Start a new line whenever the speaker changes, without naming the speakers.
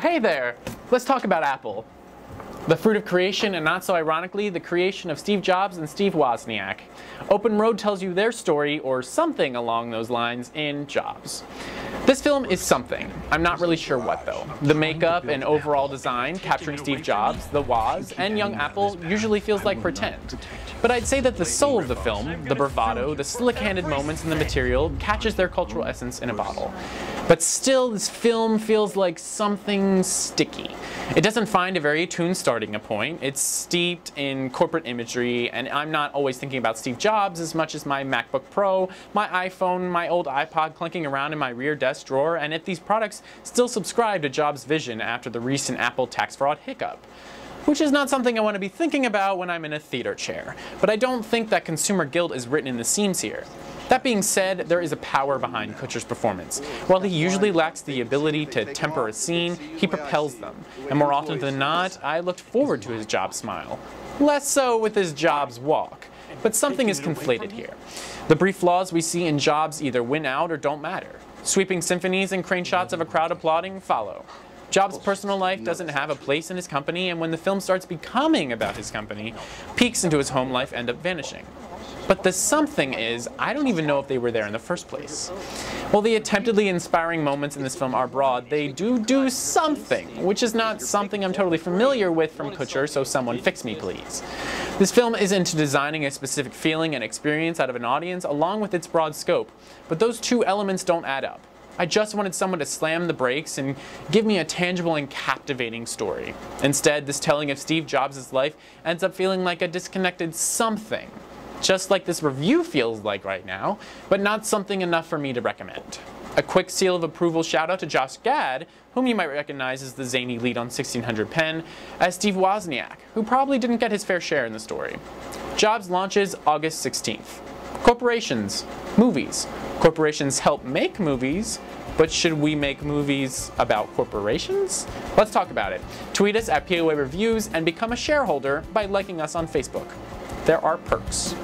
hey there! Let's talk about Apple. The fruit of creation, and not so ironically, the creation of Steve Jobs and Steve Wozniak. Open Road tells you their story, or something along those lines, in Jobs. This film is something. I'm not really sure what though. The makeup and overall design capturing Steve Jobs, the Woz, and young Apple usually feels like pretend. But I'd say that the soul of the film, the bravado, the slick-handed moments in the material, catches their cultural essence in a bottle. But still, this film feels like something sticky. It doesn't find a very attuned starting point. It's steeped in corporate imagery, and I'm not always thinking about Steve Jobs as much as my MacBook Pro, my iPhone, my old iPod clinking around in my rear desk drawer, and if these products still subscribe to Jobs' vision after the recent Apple tax fraud hiccup. Which is not something I want to be thinking about when I'm in a theater chair. But I don't think that consumer guilt is written in the seams here. That being said, there is a power behind Kutcher's performance. While he usually lacks the ability to temper a scene, he propels them. And more often than not, I looked forward to his Jobs smile. Less so with his Jobs walk. But something is conflated here. The brief flaws we see in Jobs either win out or don't matter. Sweeping symphonies and crane shots of a crowd applauding follow. Jobs' personal life doesn't have a place in his company, and when the film starts becoming about his company, peeks into his home life end up vanishing. But the something is, I don't even know if they were there in the first place. While the attemptedly inspiring moments in this film are broad, they do something, which is not something I'm totally familiar with from Kutcher, so someone fix me please. This film is into designing a specific feeling and experience out of an audience along with its broad scope, but those two elements don't add up. I just wanted someone to slam the brakes and give me a tangible and captivating story. Instead, this telling of Steve Jobs' life ends up feeling like a disconnected something. Just like this review feels like right now, but not something enough for me to recommend. A quick seal of approval shout out to Josh Gad, whom you might recognize as the zany lead on 1600 Penn, as Steve Wozniak, who probably didn't get his fair share in the story. Jobs launches August 16th. Corporations, movies. Corporations help make movies, but should we make movies about corporations? Let's talk about it. Tweet us at POA Reviews and become a shareholder by liking us on Facebook. There are perks.